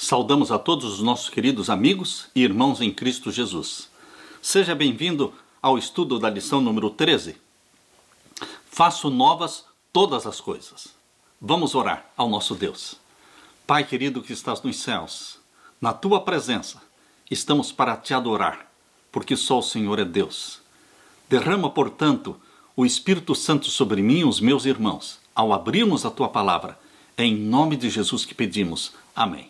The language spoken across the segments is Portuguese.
Saudamos a todos os nossos queridos amigos e irmãos em Cristo Jesus. Seja bem-vindo ao estudo da lição número 13. Faço novas todas as coisas. Vamos orar ao nosso Deus. Pai querido que estás nos céus, na Tua presença estamos para Te adorar, porque só o Senhor é Deus. Derrama, portanto, o Espírito Santo sobre mim e os meus irmãos, ao abrirmos a Tua palavra. É em nome de Jesus que pedimos. Amém.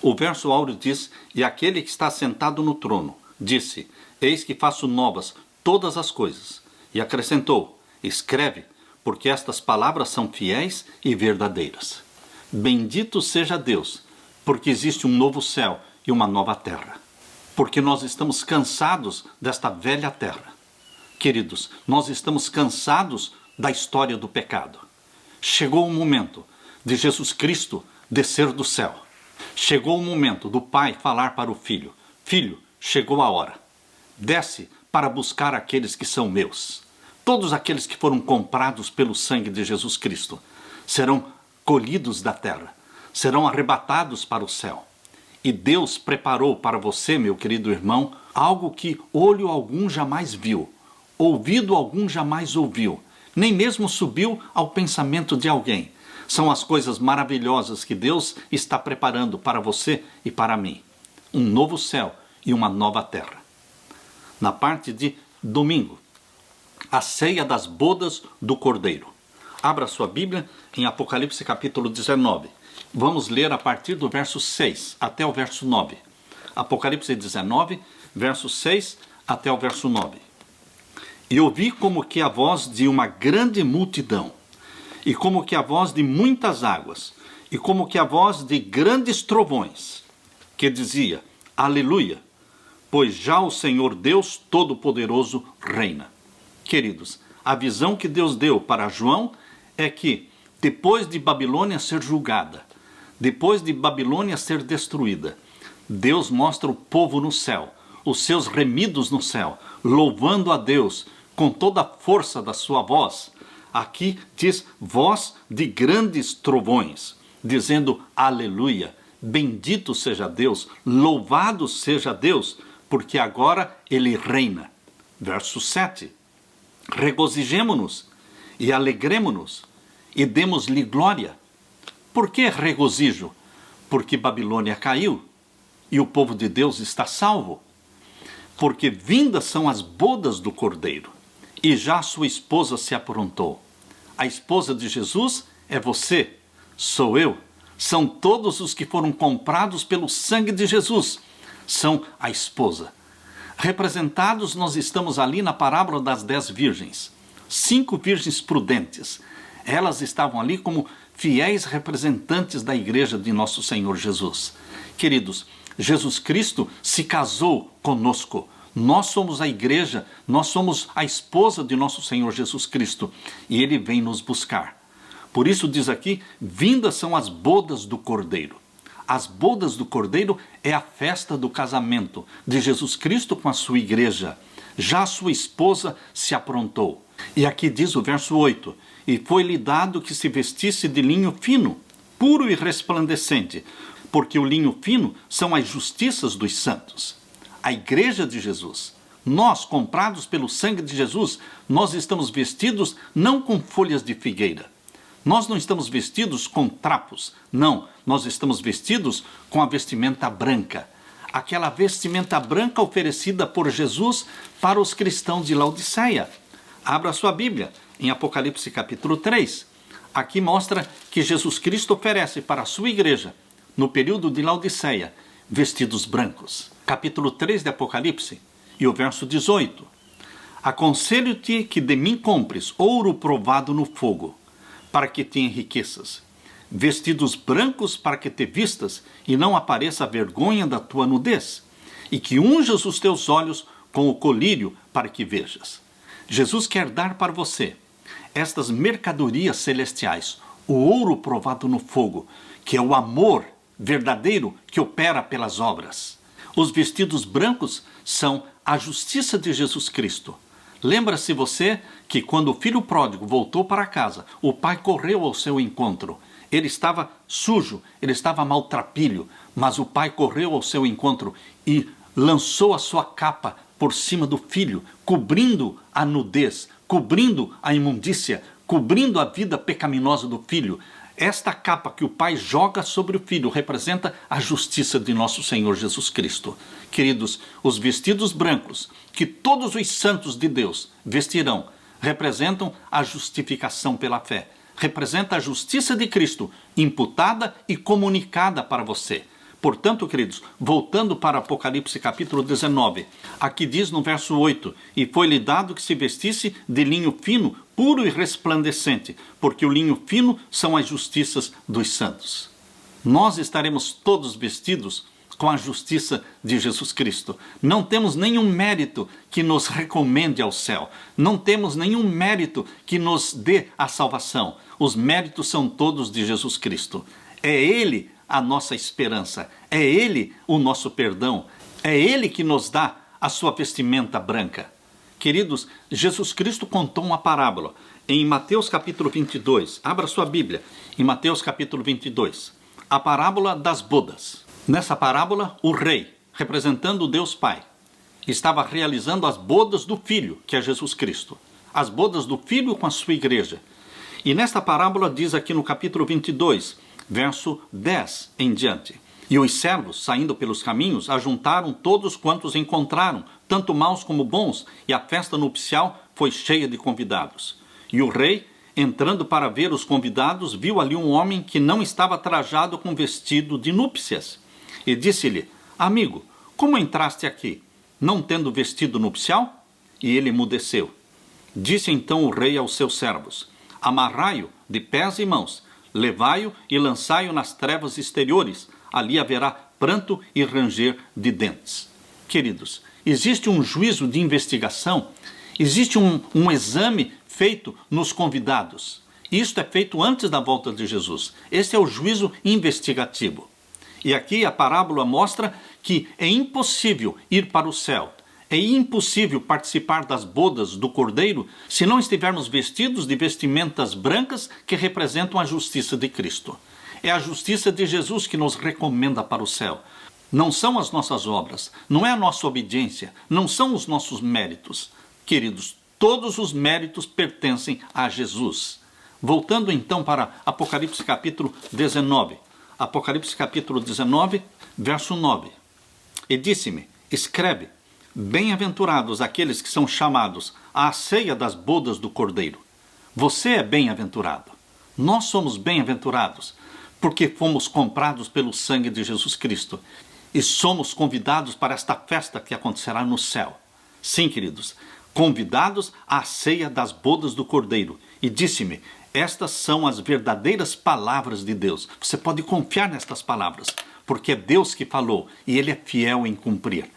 O verso áureo diz: E aquele que está sentado no trono disse: Eis que faço novas todas as coisas. E acrescentou: Escreve, porque estas palavras são fiéis e verdadeiras. Bendito seja Deus, porque existe um novo céu e uma nova terra. Porque nós estamos cansados desta velha terra. Queridos, nós estamos cansados da história do pecado. Chegou o momento de Jesus Cristo descer do céu. Chegou o momento do pai falar para o filho: Filho, chegou a hora. Desce para buscar aqueles que são meus. Todos aqueles que foram comprados pelo sangue de Jesus Cristo serão colhidos da terra, serão arrebatados para o céu. E Deus preparou para você, meu querido irmão, algo que olho algum jamais viu, ouvido algum jamais ouviu, nem mesmo subiu ao pensamento de alguém. São as coisas maravilhosas que Deus está preparando para você e para mim. Um novo céu e uma nova terra. Na parte de domingo, a ceia das bodas do Cordeiro. Abra sua Bíblia em Apocalipse capítulo 19. Vamos ler a partir do verso 6 até o verso 9. Apocalipse 19, verso 6 até o verso 9. E ouvi como que a voz de uma grande multidão, e como que a voz de muitas águas, e como que a voz de grandes trovões, que dizia: Aleluia, pois já o Senhor Deus Todo-Poderoso reina. Queridos, a visão que Deus deu para João é que, depois de Babilônia ser julgada, depois de Babilônia ser destruída, Deus mostra o povo no céu, os seus remidos no céu, louvando a Deus com toda a força da sua voz. Aqui diz voz de grandes trovões, dizendo aleluia, bendito seja Deus, louvado seja Deus, porque agora Ele reina. Verso 7, regozijemo-nos e alegremo-nos e demos-lhe glória. Por que regozijo? Porque Babilônia caiu e o povo de Deus está salvo. Porque vindas são as bodas do Cordeiro, e já sua esposa se aprontou. A esposa de Jesus é você, sou eu, são todos os que foram comprados pelo sangue de Jesus, são a esposa. Representados, nós estamos ali na parábola das 10 virgens, 5 virgens prudentes. Elas estavam ali como fiéis representantes da igreja de nosso Senhor Jesus. Queridos, Jesus Cristo se casou conosco. Nós somos a igreja, nós somos a esposa de nosso Senhor Jesus Cristo, e Ele vem nos buscar. Por isso diz aqui, vindas são as bodas do Cordeiro. As bodas do Cordeiro é a festa do casamento de Jesus Cristo com a sua igreja. Já a sua esposa se aprontou. E aqui diz o verso 8, e foi-lhe dado que se vestisse de linho fino, puro e resplandecente, porque o linho fino são as justiças dos santos. A igreja de Jesus, nós comprados pelo sangue de Jesus, nós estamos vestidos não com folhas de figueira. Nós não estamos vestidos com trapos, não. Nós estamos vestidos com a vestimenta branca. Aquela vestimenta branca oferecida por Jesus para os cristãos de Laodiceia. Abra sua Bíblia em Apocalipse capítulo 3. Aqui mostra que Jesus Cristo oferece para a sua igreja, no período de Laodiceia, vestidos brancos. Capítulo 3 de Apocalipse, e o verso 18. Aconselho-te que de mim compres ouro provado no fogo, para que tenha riquezas, vestidos brancos para que te vistas e não apareça a vergonha da tua nudez, e que unjas os teus olhos com o colírio para que vejas. Jesus quer dar para você estas mercadorias celestiais, o ouro provado no fogo, que é o amor verdadeiro que opera pelas obras. Os vestidos brancos são a justiça de Jesus Cristo. Lembra-se você que quando o filho pródigo voltou para casa, o pai correu ao seu encontro. Ele estava sujo, ele estava maltrapilho, mas o pai correu ao seu encontro e lançou a sua capa por cima do filho, cobrindo a nudez, cobrindo a imundícia, cobrindo a vida pecaminosa do filho. Esta capa que o pai joga sobre o filho representa a justiça de nosso Senhor Jesus Cristo. Queridos, os vestidos brancos que todos os santos de Deus vestirão representam a justificação pela fé. Representa a justiça de Cristo imputada e comunicada para você. Portanto, queridos, voltando para Apocalipse capítulo 19, aqui diz no verso 8, e foi-lhe dado que se vestisse de linho fino, puro e resplandecente, porque o linho fino são as justiças dos santos. Nós estaremos todos vestidos com a justiça de Jesus Cristo. Não temos nenhum mérito que nos recomende ao céu. Não temos nenhum mérito que nos dê a salvação. Os méritos são todos de Jesus Cristo. É Ele a nossa esperança. É Ele o nosso perdão. É Ele que nos dá a sua vestimenta branca. Queridos, Jesus Cristo contou uma parábola em Mateus capítulo 22. Abra sua Bíblia. Em Mateus capítulo 22. A parábola das bodas. Nessa parábola, o rei, representando o Deus Pai, estava realizando as bodas do Filho, que é Jesus Cristo. As bodas do Filho com a sua igreja. E nesta parábola diz aqui no capítulo 22, verso 10 em diante. E os servos, saindo pelos caminhos, ajuntaram todos quantos encontraram, tanto maus como bons, e a festa nupcial foi cheia de convidados. E o rei, entrando para ver os convidados, viu ali um homem que não estava trajado com vestido de núpcias. E disse-lhe, amigo, como entraste aqui, não tendo vestido nupcial? E ele emudeceu. Disse então o rei aos seus servos, amarrai-o de pés e mãos, levai-o e lançai-o nas trevas exteriores, ali haverá pranto e ranger de dentes. Queridos, existe um juízo de investigação, existe um exame feito nos convidados. Isto é feito antes da volta de Jesus. Esse é o juízo investigativo. E aqui a parábola mostra que é impossível ir para o céu, é impossível participar das bodas do Cordeiro se não estivermos vestidos de vestimentas brancas que representam a justiça de Cristo. É a justiça de Jesus que nos recomenda para o céu. Não são as nossas obras, não é a nossa obediência, não são os nossos méritos. Queridos, todos os méritos pertencem a Jesus. Voltando então para Apocalipse capítulo 19. Apocalipse capítulo 19, verso 9. E disse-me, escreve, bem-aventurados aqueles que são chamados à ceia das bodas do Cordeiro. Você é bem-aventurado. Nós somos bem-aventurados, porque fomos comprados pelo sangue de Jesus Cristo e somos convidados para esta festa que acontecerá no céu. Sim, queridos, convidados à ceia das bodas do Cordeiro. E disse-me, estas são as verdadeiras palavras de Deus. Você pode confiar nestas palavras, porque é Deus que falou e Ele é fiel em cumprir.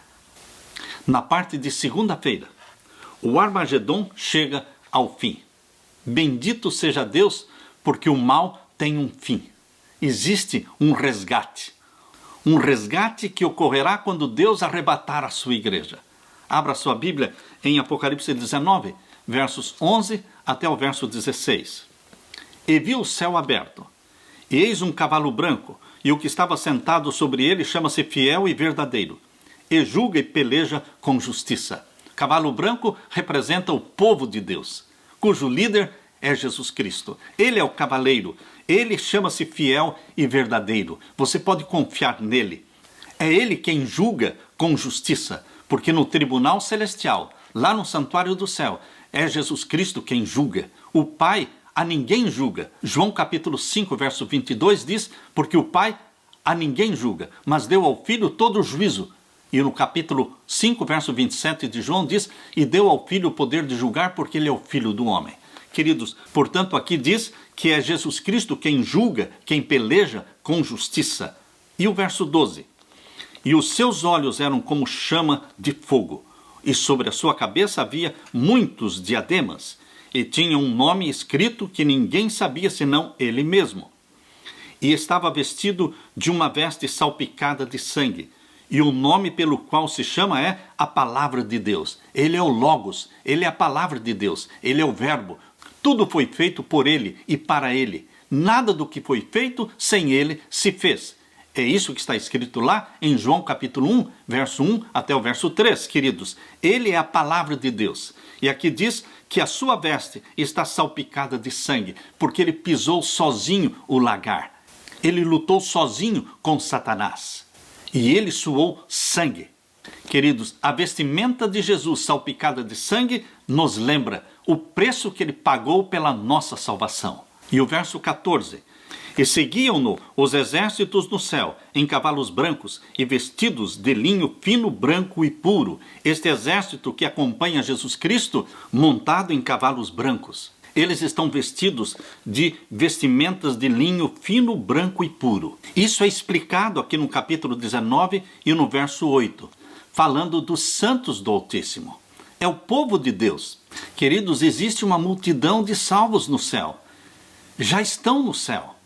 Na parte de segunda-feira, o Armagedon chega ao fim. Bendito seja Deus, porque o mal tem um fim. Existe um resgate. Um resgate que ocorrerá quando Deus arrebatar a sua igreja. Abra sua Bíblia em Apocalipse 19, versos 11 até o verso 16. E vi o céu aberto, e eis um cavalo branco, e o que estava sentado sobre ele chama-se Fiel e Verdadeiro, e julga e peleja com justiça. Cavalo branco representa o povo de Deus, cujo líder é Jesus Cristo. Ele é o cavaleiro, ele chama-se Fiel e Verdadeiro. Você pode confiar nele. É ele quem julga com justiça, porque no tribunal celestial, lá no santuário do céu, é Jesus Cristo quem julga. O Pai a ninguém julga. João capítulo 5, verso 22 diz, porque o Pai a ninguém julga, mas deu ao Filho todo o juízo. E no capítulo 5, verso 27 de João diz, e deu ao Filho o poder de julgar, porque ele é o Filho do homem. Queridos, portanto aqui diz que é Jesus Cristo quem julga, quem peleja com justiça. E o verso 12, e os seus olhos eram como chama de fogo, e sobre a sua cabeça havia muitos diademas, e tinha um nome escrito que ninguém sabia senão ele mesmo. E estava vestido de uma veste salpicada de sangue, e o nome pelo qual se chama é a Palavra de Deus. Ele é o Logos, ele é a Palavra de Deus, ele é o Verbo. Tudo foi feito por ele e para ele. nada do que foi feito sem ele se fez. É isso que está escrito lá em João capítulo 1, verso 1 até o verso 3, queridos. Ele é a palavra de Deus. E aqui diz que a sua veste está salpicada de sangue, porque ele pisou sozinho o lagar. Ele lutou sozinho com Satanás. E ele suou sangue. Queridos, a vestimenta de Jesus salpicada de sangue nos lembra o preço que ele pagou pela nossa salvação. E o verso 14. E seguiam-no os exércitos no céu, em cavalos brancos e vestidos de linho fino, branco e puro. Este exército que acompanha Jesus Cristo, montado em cavalos brancos. Eles estão vestidos de vestimentas de linho fino, branco e puro. Isso é explicado aqui no capítulo 19 e no verso 8, falando dos santos do Altíssimo. É o povo de Deus. Queridos, existe uma multidão de salvos no céu. Já estão no céu.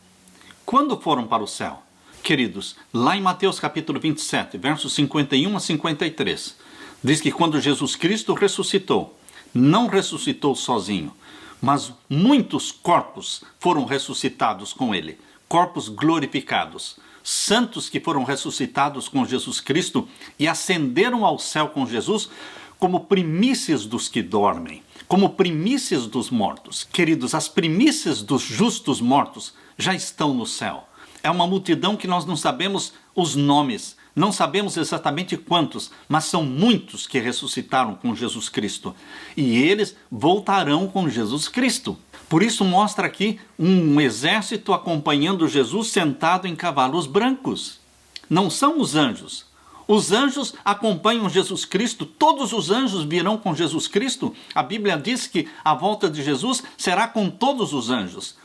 Quando foram para o céu? Queridos, lá em Mateus capítulo 27, versos 51 a 53, diz que quando Jesus Cristo ressuscitou, não ressuscitou sozinho, mas muitos corpos foram ressuscitados com ele, corpos glorificados, santos que foram ressuscitados com Jesus Cristo e ascenderam ao céu com Jesus como primícias dos que dormem, como primícias dos mortos. Queridos, as primícias dos justos mortos já estão no céu. É uma multidão que nós não sabemos os nomes, não sabemos exatamente quantos, mas são muitos que ressuscitaram com Jesus Cristo. E eles voltarão com Jesus Cristo. Por isso mostra aqui um exército acompanhando Jesus sentado em cavalos brancos. Não são os anjos. Os anjos acompanham Jesus Cristo, todos os anjos virão com Jesus Cristo. A Bíblia diz que a volta de Jesus será com todos os anjos.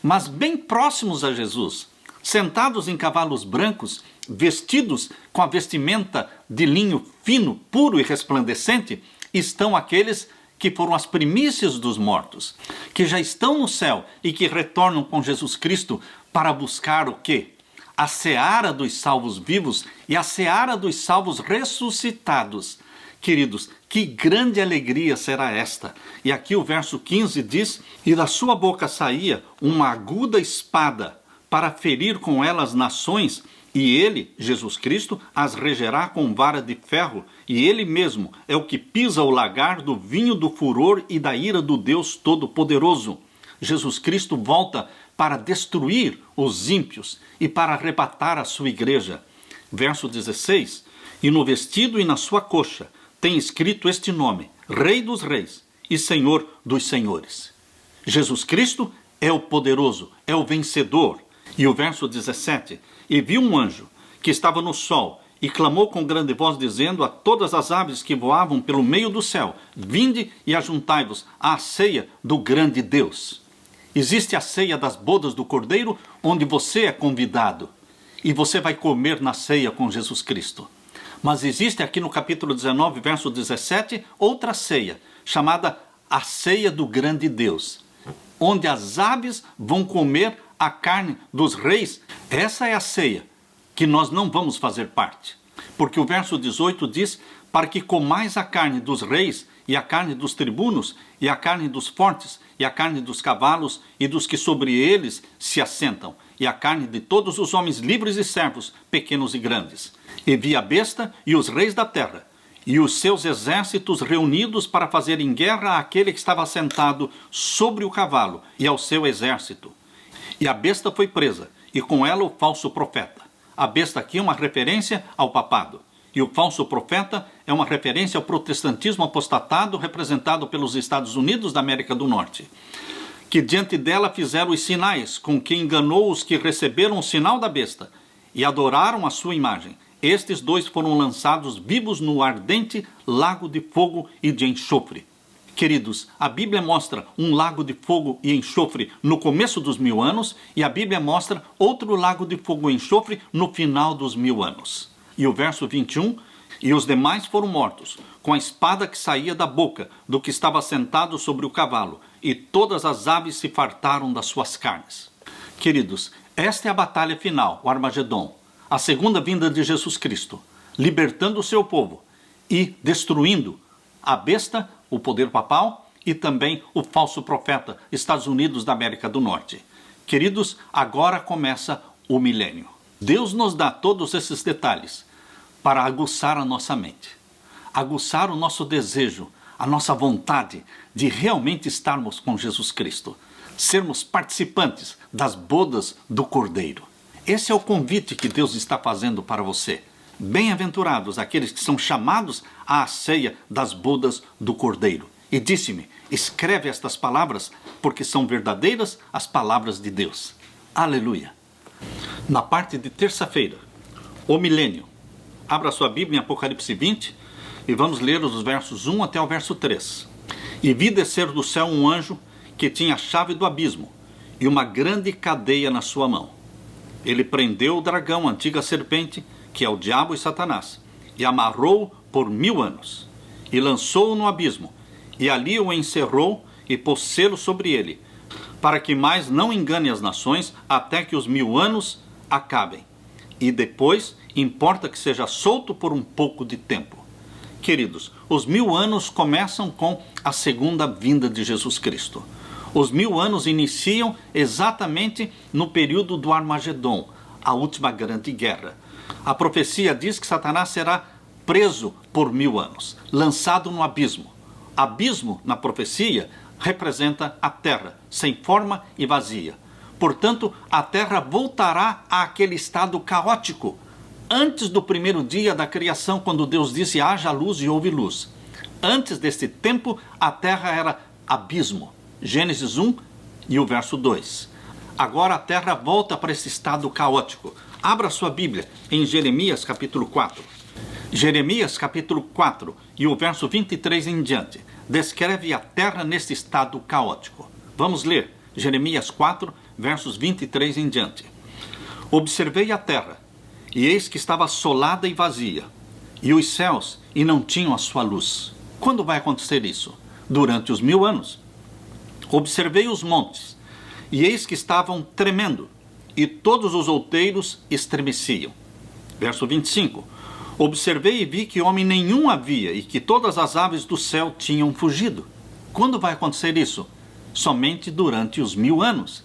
Mas bem próximos a Jesus, sentados em cavalos brancos, vestidos com a vestimenta de linho fino, puro e resplandecente, estão aqueles que foram as primícias dos mortos, que já estão no céu e que retornam com Jesus Cristo para buscar o quê? A seara dos salvos vivos e a seara dos salvos ressuscitados. Queridos, que grande alegria será esta! E aqui o verso 15 diz: E da sua boca saía uma aguda espada para ferir com ela as nações, e ele, Jesus Cristo, as regerá com vara de ferro, e ele mesmo é o que pisa o lagar do vinho do furor e da ira do Deus Todo-Poderoso. Jesus Cristo volta para destruir os ímpios e para arrebatar a sua igreja. Verso 16: E no vestido e na sua coxa tem escrito este nome: Rei dos Reis e Senhor dos Senhores. Jesus Cristo é o poderoso, é o vencedor. E o verso 17: E viu um anjo que estava no sol e clamou com grande voz, dizendo a todas as aves que voavam pelo meio do céu: Vinde e ajuntai-vos à ceia do grande Deus. Existe a ceia das bodas do Cordeiro, onde você é convidado e você vai comer na ceia com Jesus Cristo. Mas existe aqui no capítulo 19, verso 17, outra ceia, chamada a ceia do grande Deus, onde as aves vão comer a carne dos reis. Essa é a ceia que nós não vamos fazer parte, porque o verso 18 diz: para que comais a carne dos reis, e a carne dos tribunos, e a carne dos fortes, e a carne dos cavalos, e dos que sobre eles se assentam, e a carne de todos os homens livres e servos, pequenos e grandes. E vi a besta e os reis da terra, e os seus exércitos reunidos para fazerem guerra àquele que estava sentado sobre o cavalo, e ao seu exército. E a besta foi presa, e com ela o falso profeta. A besta aqui é uma referência ao papado. E o falso profeta é uma referência ao protestantismo apostatado representado pelos Estados Unidos da América do Norte, que diante dela fizeram os sinais, com que enganou os que receberam o sinal da besta e adoraram a sua imagem. Estes dois foram lançados vivos no ardente lago de fogo e de enxofre. Queridos, a Bíblia mostra um lago de fogo e enxofre no começo dos 1000 anos e a Bíblia mostra outro lago de fogo e enxofre no final dos 1000 anos. E o verso 21, e os demais foram mortos, com a espada que saía da boca do que estava sentado sobre o cavalo, e todas as aves se fartaram das suas carnes. Queridos, esta é a batalha final, o Armagedon, a segunda vinda de Jesus Cristo, libertando o seu povo e destruindo a besta, o poder papal, e também o falso profeta, Estados Unidos da América do Norte. Queridos, agora começa o milênio. Deus nos dá todos esses detalhes para aguçar a nossa mente, aguçar o nosso desejo, a nossa vontade de realmente estarmos com Jesus Cristo, sermos participantes das bodas do Cordeiro. Esse é o convite que Deus está fazendo para você. Bem-aventurados aqueles que são chamados à ceia das bodas do Cordeiro. E disse-me, escreve estas palavras, porque são verdadeiras as palavras de Deus. Aleluia! Na parte de terça-feira, o milênio. Abra sua Bíblia em Apocalipse 20 e vamos ler os versos 1 até o verso 3. E vi descer do céu um anjo que tinha a chave do abismo e uma grande cadeia na sua mão. Ele prendeu o dragão, a antiga serpente, que é o diabo e Satanás, e amarrou-o por 1000 anos, e lançou-o no abismo, e ali o encerrou e pôs selo sobre ele, para que mais não engane as nações até que os 1000 anos acabem. E depois importa que seja solto por um pouco de tempo. Queridos, os 1000 anos começam com a segunda vinda de Jesus Cristo. Os 1000 anos iniciam exatamente no período do Armagedon, a última grande guerra. A profecia diz que Satanás será preso por 1000 anos, lançado no abismo. Abismo, na profecia, representa a terra, sem forma e vazia. Portanto, a terra voltará àquele estado caótico, antes do primeiro dia da criação, quando Deus disse, haja luz e houve luz. Antes desse tempo, a terra era abismo. Gênesis 1 e o verso 2. Agora a terra volta para esse estado caótico. Abra sua Bíblia em Jeremias capítulo 4. Jeremias capítulo 4 e o verso 23 em diante descreve a terra nesse estado caótico. Vamos ler Jeremias 4, versos 23 em diante. Observei a terra, e eis que estava assolada e vazia, e os céus, e não tinham a sua luz. Quando vai acontecer isso? Durante os 1000 anos. Observei os montes, e eis que estavam tremendo, e todos os outeiros estremeciam. Verso 25. Observei e vi que homem nenhum havia, e que todas as aves do céu tinham fugido. Quando vai acontecer isso? Somente durante os 1000 anos.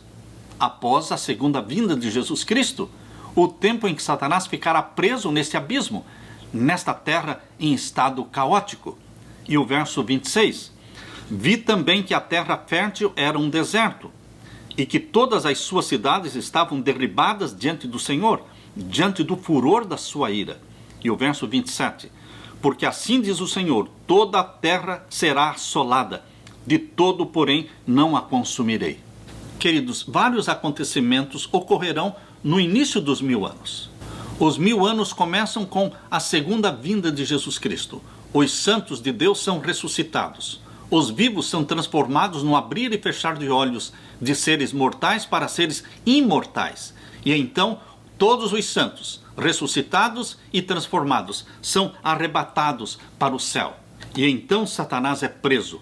Após a segunda vinda de Jesus Cristo, o tempo em que Satanás ficará preso neste abismo, nesta terra em estado caótico. E o verso 26. Vi também que a terra fértil era um deserto, e que todas as suas cidades estavam derribadas diante do Senhor, diante do furor da sua ira. E o verso 27. Porque assim diz o Senhor, toda a terra será assolada, de todo, porém, não a consumirei. Queridos, vários acontecimentos ocorrerão no início dos 1000 anos. Os 1000 anos começam com a segunda vinda de Jesus Cristo. Os santos de Deus são ressuscitados. Os vivos são transformados no abrir e fechar de olhos de seres mortais para seres imortais. E então, todos os santos, ressuscitados e transformados, são arrebatados para o céu. E então Satanás é preso.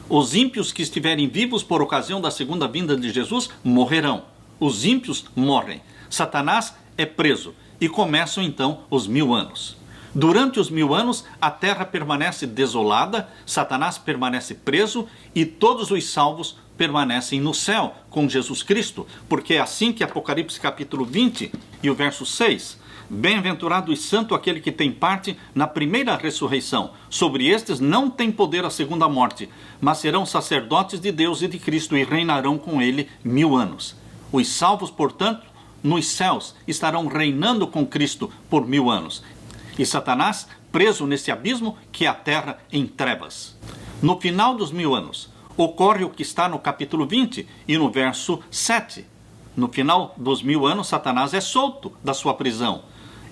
Os ímpios que estiverem vivos por ocasião da segunda vinda de Jesus morrerão. Os ímpios morrem. Satanás é preso. E começam então os 1000 anos. Durante os 1000 anos, a terra permanece desolada, Satanás permanece preso e todos os salvos permanecem no céu com Jesus Cristo, porque é assim que Apocalipse capítulo 20 e o verso 6, bem-aventurado e santo aquele que tem parte na primeira ressurreição. Sobre estes não tem poder a segunda morte, mas serão sacerdotes de Deus e de Cristo e reinarão com ele 1000 anos. Os salvos, portanto, nos céus estarão reinando com Cristo por 1000 anos. E Satanás preso nesse abismo que é a terra em trevas. No final dos 1000 anos, ocorre o que está no capítulo 20 e no verso 7. No final dos 1000 anos, Satanás é solto da sua prisão.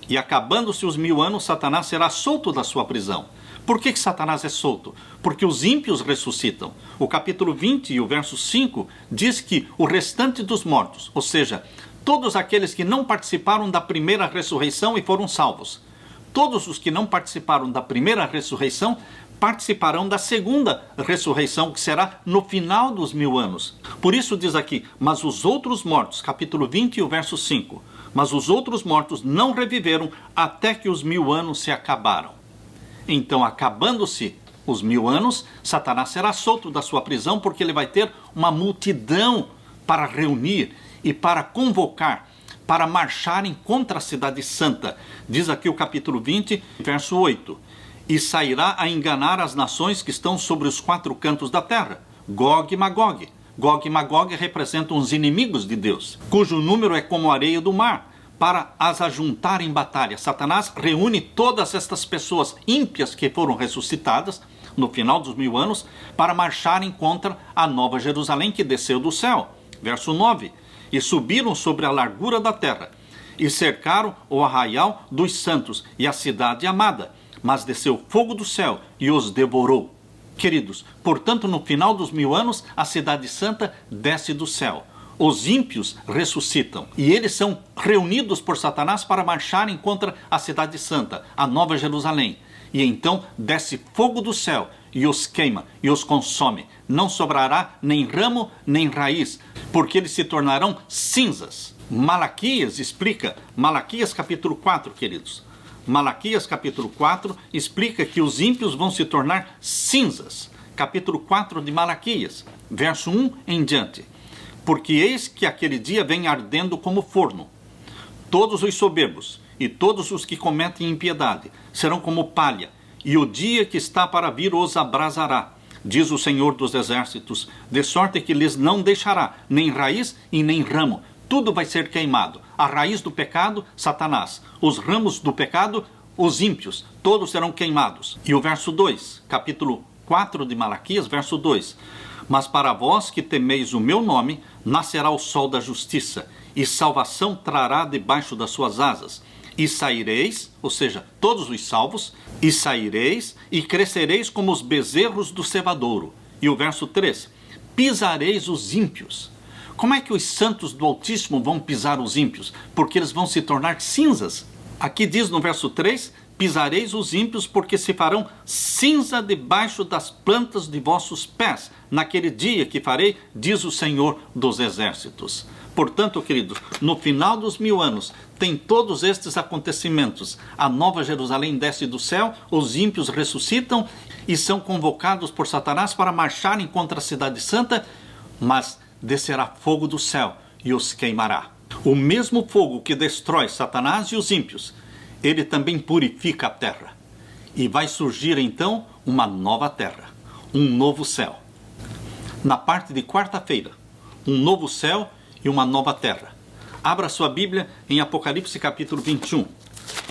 E acabando-se os 1000 anos, Satanás será solto da sua prisão. Por que Satanás é solto? Porque os ímpios ressuscitam. O capítulo 20 e o verso 5 diz que o restante dos mortos, ou seja, todos aqueles que não participaram da primeira ressurreição e foram salvos, todos os que não participaram da primeira ressurreição participarão da segunda ressurreição, que será no final dos 1000 anos. Por isso diz aqui, mas os outros mortos, capítulo 20 e o verso 5, mas os outros mortos não reviveram até que os 1000 anos se acabaram. Então, acabando-se os 1000 anos, Satanás será solto da sua prisão, porque ele vai ter uma multidão para reunir e para convocar, para marcharem contra a cidade santa. Diz aqui o capítulo 20, verso 8. E sairá a enganar as nações que estão sobre os 4 cantos da terra. Gog e Magog. Gog e Magog representam os inimigos de Deus, cujo número é como a areia do mar, para as ajuntar em batalha. Satanás reúne todas estas pessoas ímpias que foram ressuscitadas no final dos 1000 anos para marcharem contra a nova Jerusalém que desceu do céu. Verso 9. E subiram sobre a largura da terra e cercaram o arraial dos santos e a cidade amada, mas desceu fogo do céu e os devorou. Queridos, portanto, no final dos 1000 anos, a cidade santa desce do céu. Os ímpios ressuscitam e eles são reunidos por Satanás para marcharem contra a cidade santa, a nova Jerusalém. E então desce fogo do céu e os queima e os consome. Não sobrará nem ramo nem raiz, porque eles se tornarão cinzas. Malaquias explica, Malaquias capítulo 4, queridos. Malaquias capítulo 4 explica que os ímpios vão se tornar cinzas. Capítulo 4 de Malaquias, verso 1 em diante. Porque eis que aquele dia vem ardendo como forno. Todos os soberbos e todos os que cometem impiedade serão como palha, e o dia que está para vir os abrasará, diz o Senhor dos Exércitos, de sorte que lhes não deixará nem raiz e nem ramo. Tudo vai ser queimado. A raiz do pecado, Satanás. Os ramos do pecado, os ímpios. Todos serão queimados. E o verso 2, capítulo 4 de Malaquias, verso 2. Mas para vós que temeis o meu nome, nascerá o sol da justiça, e salvação trará debaixo das suas asas. E saireis, ou seja, todos os salvos, e saireis e crescereis como os bezerros do cevadouro. E o verso 3, pisareis os ímpios. Como é que os santos do Altíssimo vão pisar os ímpios? Porque eles vão se tornar cinzas. Aqui diz no verso 3, pisareis os ímpios porque se farão cinza debaixo das plantas de vossos pés, naquele dia que farei, diz o Senhor dos Exércitos. Portanto, queridos, no final dos 1000 anos, tem todos estes acontecimentos. A nova Jerusalém desce do céu, os ímpios ressuscitam e são convocados por Satanás para marcharem contra a cidade santa, mas descerá fogo do céu e os queimará. O mesmo fogo que destrói Satanás e os ímpios, ele também purifica a terra. E vai surgir então uma nova terra, um novo céu. Na parte de quarta-feira, um novo céu e uma nova terra. Abra sua Bíblia em Apocalipse capítulo 21.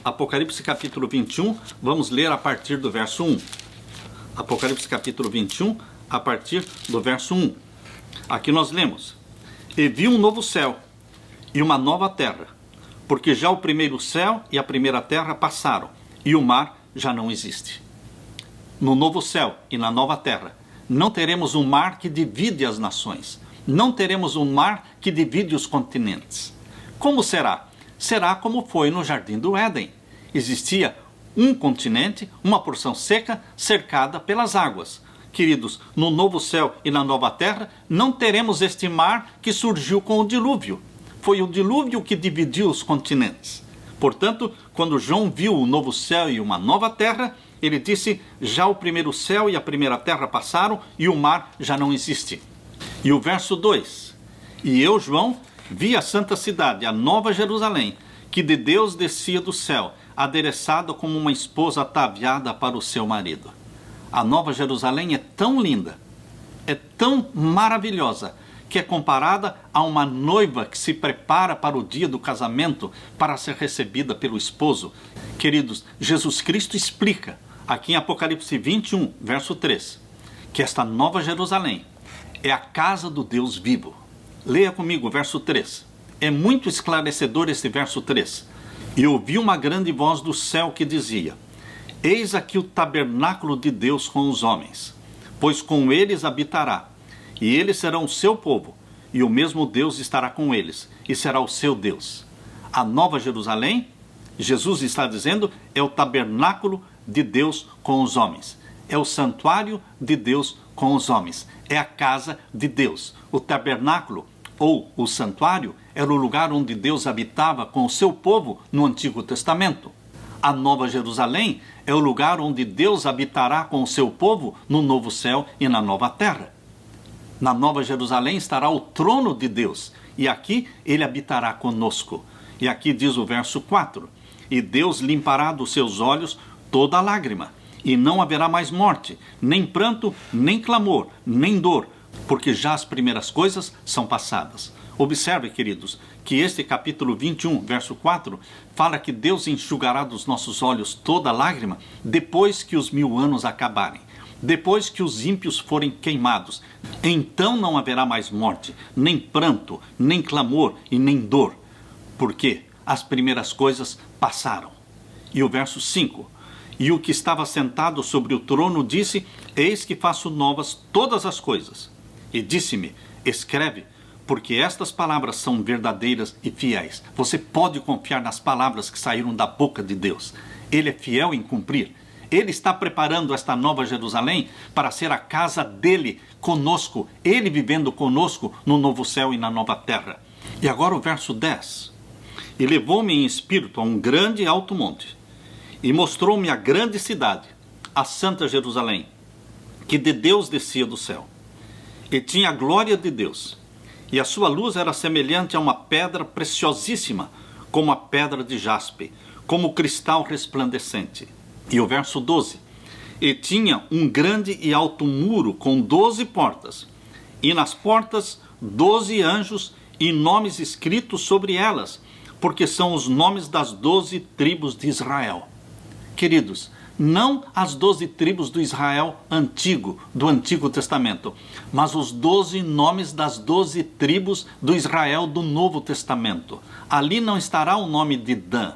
Apocalipse capítulo 21, vamos ler a partir do verso 1. Apocalipse capítulo 21, a partir do verso 1. Aqui nós lemos: E vi um novo céu e uma nova terra, porque já o primeiro céu e a primeira terra passaram, e o mar já não existe. No novo céu e na nova terra, não teremos um mar que divide as nações, não teremos um mar que divide os continentes. Como será? Será como foi no Jardim do Éden. Existia um continente, uma porção seca, cercada pelas águas. Queridos, no novo céu e na nova terra, não teremos este mar que surgiu com o dilúvio. Foi o dilúvio que dividiu os continentes. Portanto, quando João viu o novo céu e uma nova terra, ele disse: já o primeiro céu e a primeira terra passaram e o mar já não existe. E o verso 2: E eu, João, vi a santa cidade, a nova Jerusalém, que de Deus descia do céu, adereçada como uma esposa ataviada para o seu marido. A nova Jerusalém é tão linda, é tão maravilhosa, que é comparada a uma noiva que se prepara para o dia do casamento para ser recebida pelo esposo. Queridos, Jesus Cristo explica aqui em Apocalipse 21, verso 3, que esta nova Jerusalém é a casa do Deus vivo. Leia comigo o verso 3. É muito esclarecedor esse verso 3. E ouvi uma grande voz do céu que dizia: Eis aqui o tabernáculo de Deus com os homens, pois com eles habitará, e eles serão o seu povo, e o mesmo Deus estará com eles, e será o seu Deus. A nova Jerusalém, Jesus está dizendo, é o tabernáculo de Deus com os homens. É o santuário de Deus com os homens. É a casa de Deus. O tabernáculo, ou o santuário, era o lugar onde Deus habitava com o seu povo no Antigo Testamento. A nova Jerusalém é o lugar onde Deus habitará com o seu povo no novo céu e na nova terra. Na nova Jerusalém estará o trono de Deus, e aqui ele habitará conosco. E aqui diz o verso 4: e Deus limpará dos seus olhos toda lágrima, e não haverá mais morte, nem pranto, nem clamor, nem dor, porque já as primeiras coisas são passadas. Observe, queridos, que este capítulo 21, verso 4, fala que Deus enxugará dos nossos olhos toda lágrima depois que os 1000 anos acabarem, depois que os ímpios forem queimados. Então não haverá mais morte, nem pranto, nem clamor e nem dor, porque as primeiras coisas passaram. E o verso 5: e o que estava sentado sobre o trono disse: eis que faço novas todas as coisas. E disse-me: escreve, porque estas palavras são verdadeiras e fiéis. Você pode confiar nas palavras que saíram da boca de Deus. Ele é fiel em cumprir. Ele está preparando esta nova Jerusalém para ser a casa dele conosco, ele vivendo conosco no novo céu e na nova terra. E agora o verso 10: e levou-me em espírito a um grande e alto monte, e mostrou-me a grande cidade, a santa Jerusalém, que de Deus descia do céu, e tinha a glória de Deus, e a sua luz era semelhante a uma pedra preciosíssima, como a pedra de jaspe, como cristal resplandecente. E o verso 12: e tinha um grande e alto muro com 12 portas, e nas portas 12 anjos e nomes escritos sobre elas, porque são os nomes das 12 tribos de Israel. Queridos, não as 12 tribos do Israel antigo, do Antigo Testamento, mas os 12 nomes das 12 tribos do Israel do Novo Testamento. Ali não estará o nome de Dan.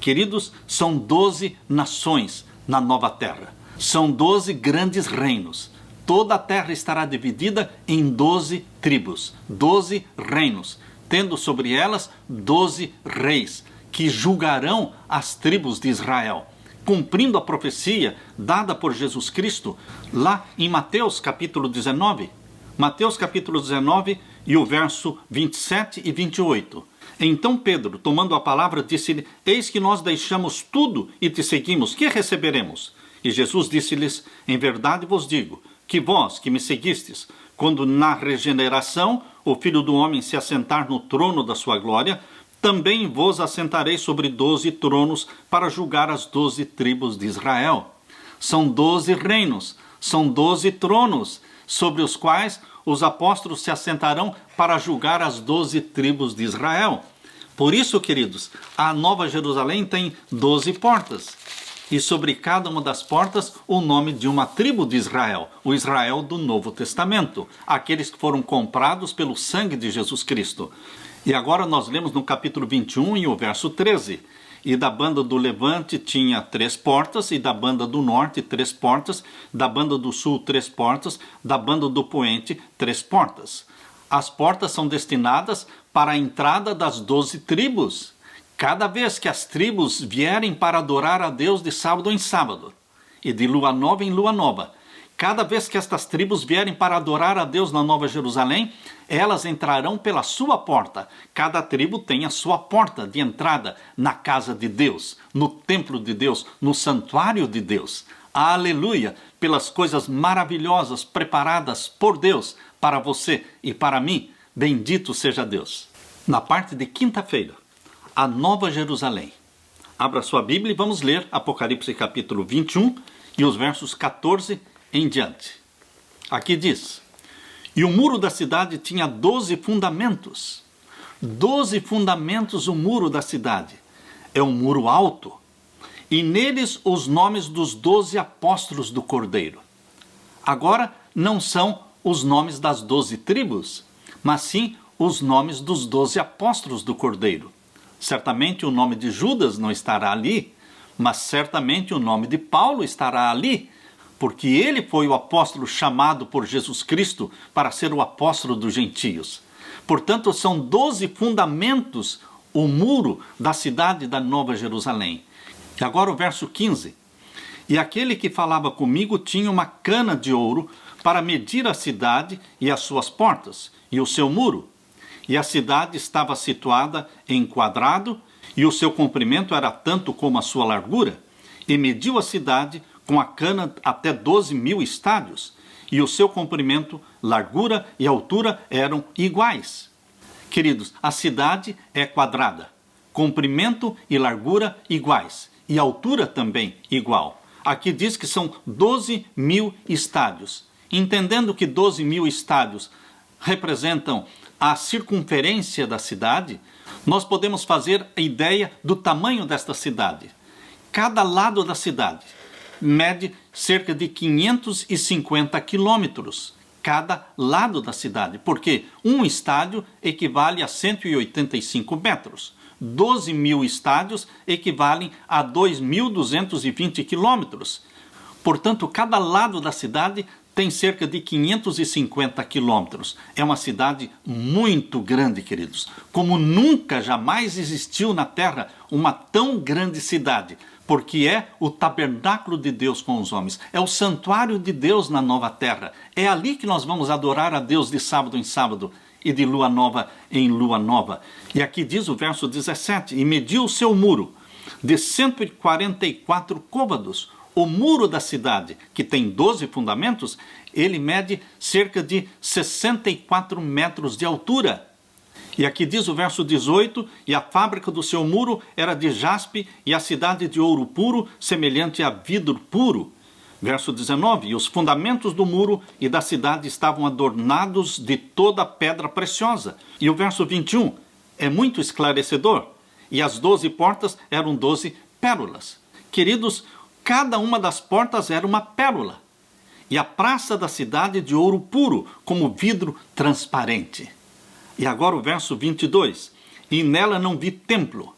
Queridos, são 12 nações na nova terra. São 12 grandes reinos. Toda a terra estará dividida em 12 tribos, 12 reinos, tendo sobre elas 12 reis, que julgarão as tribos de Israel, cumprindo a profecia dada por Jesus Cristo lá em Mateus capítulo 19. Mateus capítulo 19 e o verso 27 e 28. Então Pedro, tomando a palavra, disse-lhe: eis que nós deixamos tudo e te seguimos, que receberemos? E Jesus disse-lhes: em verdade vos digo, que vós que me seguistes, quando na regeneração o Filho do Homem se assentar no trono da sua glória, também vos assentarei sobre 12 tronos para julgar as 12 tribos de Israel. São 12 reinos, são 12 tronos, sobre os quais os apóstolos se assentarão para julgar as 12 tribos de Israel. Por isso, queridos, a Nova Jerusalém tem 12 portas. E sobre cada uma das portas o nome de uma tribo de Israel, o Israel do Novo Testamento, aqueles que foram comprados pelo sangue de Jesus Cristo. E agora nós lemos no capítulo 21 e o verso 13. E da banda do levante tinha 3 portas, e da banda do norte 3 portas, da banda do sul 3 portas, da banda do poente 3 portas. As portas são destinadas para a entrada das 12 tribos. Cada vez que as tribos vierem para adorar a Deus de sábado em sábado, e de lua nova em lua nova, cada vez que estas tribos vierem para adorar a Deus na Nova Jerusalém, elas entrarão pela sua porta. Cada tribo tem a sua porta de entrada na casa de Deus, no templo de Deus, no santuário de Deus. Aleluia! Pelas coisas maravilhosas preparadas por Deus para você e para mim. Bendito seja Deus. Na parte de quinta-feira, a Nova Jerusalém. Abra sua Bíblia e vamos ler Apocalipse capítulo 21 e os versos 14 em diante. Aqui diz: e o muro da cidade tinha 12 fundamentos. 12 fundamentos o muro da cidade. É um muro alto. E neles os nomes dos 12 apóstolos do Cordeiro. Agora não são os nomes das 12 tribos, mas sim os nomes dos 12 apóstolos do Cordeiro. Certamente o nome de Judas não estará ali, mas certamente o nome de Paulo estará ali, porque ele foi o apóstolo chamado por Jesus Cristo para ser o apóstolo dos gentios. Portanto, são 12 fundamentos o muro da cidade da Nova Jerusalém. E agora o verso 15. E aquele que falava comigo tinha uma cana de ouro para medir a cidade e as suas portas e o seu muro. E a cidade estava situada em quadrado, e o seu comprimento era tanto como a sua largura. E mediu a cidade com a cana até 12.000 estádios, e o seu comprimento, largura e altura eram iguais. Queridos, a cidade é quadrada, comprimento e largura iguais, e altura também igual. Aqui diz que são 12.000 estádios. Entendendo que 12.000 estádios representam a circunferência da cidade, nós podemos fazer a ideia do tamanho desta cidade. Cada lado da cidade mede cerca de 550 quilômetros. Cada lado da cidade, porque um estádio equivale a 185 metros. 12.000 estádios equivalem a 2.220 quilômetros. Portanto, cada lado da cidade tem cerca de 550 quilômetros. É uma cidade muito grande, queridos. Como nunca, jamais existiu na Terra uma tão grande cidade, porque é o tabernáculo de Deus com os homens. É o santuário de Deus na nova terra. É ali que nós vamos adorar a Deus de sábado em sábado e de lua nova em lua nova. E aqui diz o verso 17, e mediu o seu muro de 144 côvados. O muro da cidade, que tem 12 fundamentos, ele mede cerca de 64 metros de altura. E aqui diz o verso 18, e a fábrica do seu muro era de jaspe, e a cidade de ouro puro, semelhante a vidro puro. Verso 19, e os fundamentos do muro e da cidade estavam adornados de toda pedra preciosa. E o verso 21 é muito esclarecedor. E as 12 portas eram 12 pérolas. Queridos, cada uma das portas era uma pérola. E a praça da cidade de ouro puro, como vidro transparente. E agora o verso 22. E nela não vi templo.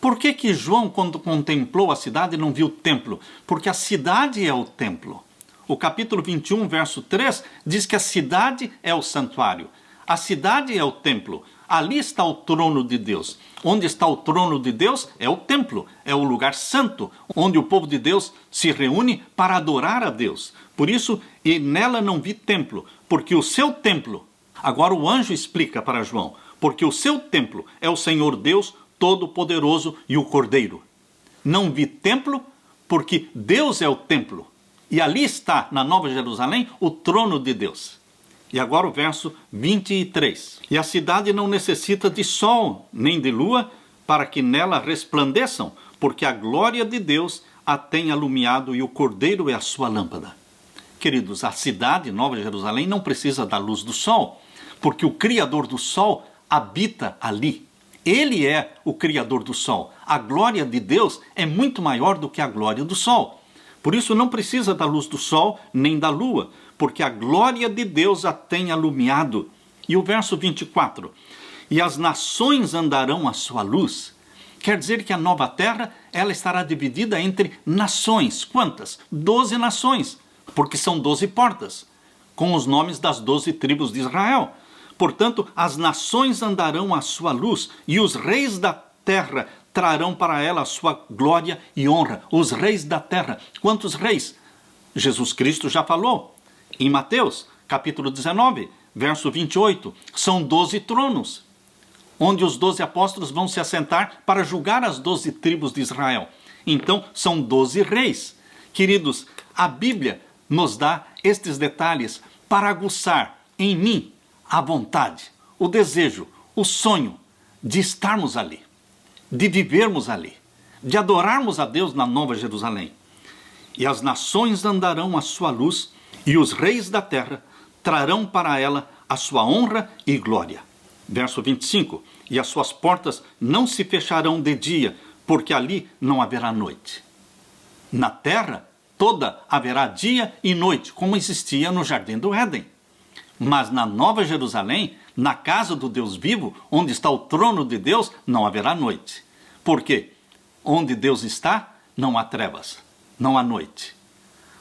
Por que João, quando contemplou a cidade, não viu templo? Porque a cidade é o templo. O capítulo 21, verso 3, diz que a cidade é o santuário. A cidade é o templo. Ali está o trono de Deus. Onde está o trono de Deus é o templo. É o lugar santo, onde o povo de Deus se reúne para adorar a Deus. Por isso, e nela não vi templo, porque o seu templo... Agora o anjo explica para João, porque o seu templo é o Senhor Deus Todo-Poderoso e o Cordeiro. Não vi templo, porque Deus é o templo. E ali está, na Nova Jerusalém, o trono de Deus. E agora o verso 23. E a cidade não necessita de sol, nem de lua, para que nela resplandeçam, porque a glória de Deus a tem alumiado e o Cordeiro é a sua lâmpada. Queridos, a cidade, Nova Jerusalém, não precisa da luz do sol, porque o Criador do sol habita ali. Ele é o Criador do sol. A glória de Deus é muito maior do que a glória do sol. Por isso não precisa da luz do sol nem da lua, porque a glória de Deus a tem alumiado. E o verso 24. E as nações andarão à sua luz. Quer dizer que a nova terra, ela estará dividida entre nações. Quantas? 12 nações, porque são 12 portas, com os nomes das 12 tribos de Israel. Portanto, as nações andarão à sua luz, e os reis da terra trarão para ela a sua glória e honra. Os reis da terra. Quantos reis? Jesus Cristo já falou. Em Mateus, capítulo 19, verso 28, são 12 tronos, onde os 12 apóstolos vão se assentar para julgar as 12 tribos de Israel. Então, são 12 reis. Queridos, a Bíblia nos dá estes detalhes para aguçar em mim a vontade, o desejo, o sonho de estarmos ali, de vivermos ali, de adorarmos a Deus na Nova Jerusalém. E as nações andarão à sua luz, e os reis da terra trarão para ela a sua honra e glória. Verso 25. E as suas portas não se fecharão de dia, porque ali não haverá noite. Na terra toda haverá dia e noite, como existia no Jardim do Éden. Mas na Nova Jerusalém, na casa do Deus vivo, onde está o trono de Deus, não haverá noite. Por quê? Onde Deus está, não há trevas, não há noite.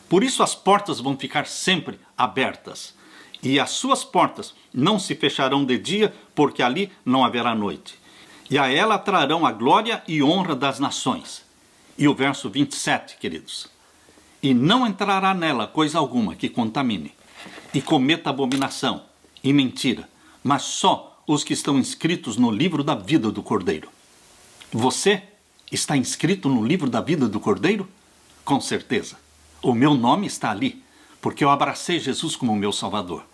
Por isso as portas vão ficar sempre abertas. E as suas portas não se fecharão de dia, porque ali não haverá noite. E a ela trarão a glória e honra das nações. E o verso 27, queridos. E não entrará nela coisa alguma que contamine, e cometa abominação e mentira, mas só os que estão inscritos no livro da vida do Cordeiro. Você está inscrito no livro da vida do Cordeiro? Com certeza. O meu nome está ali, porque eu abracei Jesus como meu Salvador.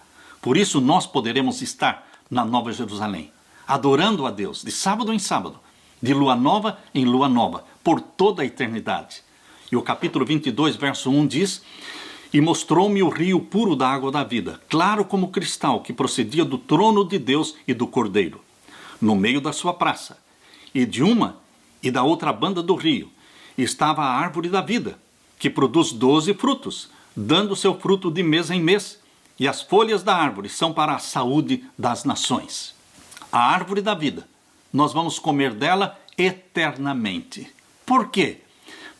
Por isso nós poderemos estar na Nova Jerusalém. adorando a Deus, de sábado em sábado, de lua nova em lua nova, por toda a eternidade. E o capítulo 22, verso 1 diz: E mostrou-me o rio puro da água da vida, claro como cristal, que procedia do trono de Deus e do Cordeiro, no meio da sua praça. E de uma e da outra banda do rio estava a árvore da vida, que produz 12 frutos, dando seu fruto de mês em mês, e as folhas da árvore são para a saúde das nações. A árvore da vida, nós vamos comer dela eternamente. Por quê?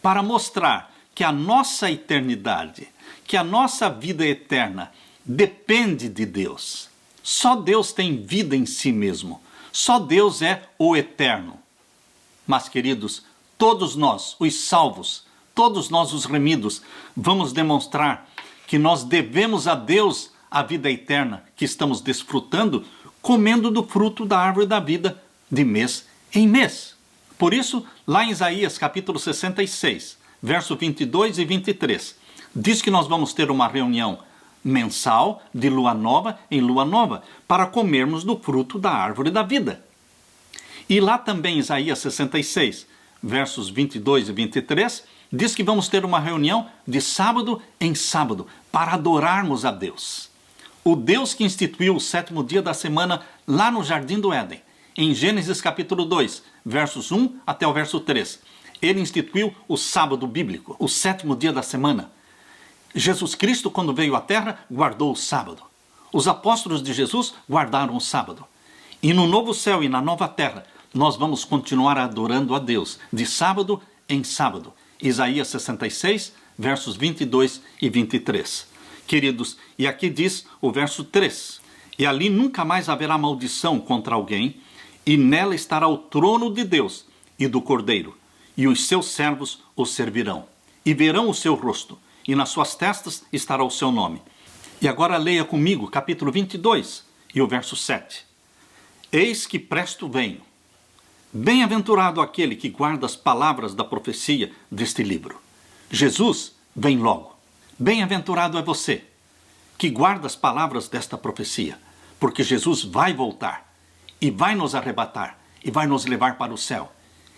Para mostrar que a nossa eternidade, que a nossa vida eterna depende de Deus. Só Deus tem vida em si mesmo. Só Deus é o eterno. Mas, queridos, todos nós, os salvos, todos nós, os remidos, vamos demonstrar que nós devemos a Deus a vida eterna que estamos desfrutando, comendo do fruto da árvore da vida de mês em mês. Por isso, lá em Isaías capítulo 66, verso 22 e 23, diz que nós vamos ter uma reunião mensal de lua nova em lua nova para comermos do fruto da árvore da vida. E lá também, Isaías 66, versos 22 e 23, diz que vamos ter uma reunião de sábado em sábado para adorarmos a Deus. O Deus que instituiu o 7º dia da semana lá no Jardim do Éden, em Gênesis capítulo 2, versos 1 até o verso 3. Ele instituiu o sábado bíblico, o 7º dia da semana. Jesus Cristo, quando veio à terra, guardou o sábado. Os apóstolos de Jesus guardaram o sábado. E no novo céu e na nova terra, nós vamos continuar adorando a Deus, de sábado em sábado. Isaías 66, versos 22 e 23. Queridos, e aqui diz o verso 3. E ali nunca mais haverá maldição contra alguém, e nela estará o trono de Deus e do Cordeiro, e os seus servos o servirão, e verão o seu rosto, e nas suas testas estará o seu nome. E agora leia comigo capítulo 22 e o verso 7. Eis que presto venho. Bem-aventurado aquele que guarda as palavras da profecia deste livro. Jesus vem logo. Bem-aventurado é você que guarda as palavras desta profecia, porque Jesus vai voltar e vai nos arrebatar e vai nos levar para o céu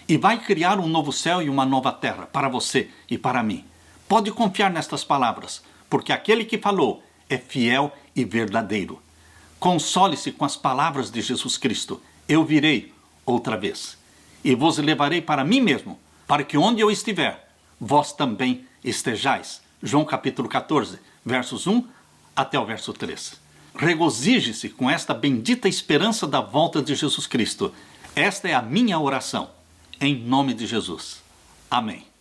e vai criar um novo céu e uma nova terra para você e para mim. Pode confiar nestas palavras, porque aquele que falou é fiel e verdadeiro. Console-se com as palavras de Jesus Cristo. Eu virei outra vez e vos levarei para mim mesmo, para que onde eu estiver, vós também estejais. João capítulo 14, versos 1 até o verso 3. Regozije-se com esta bendita esperança da volta de Jesus Cristo. Esta é a minha oração, em nome de Jesus. Amém.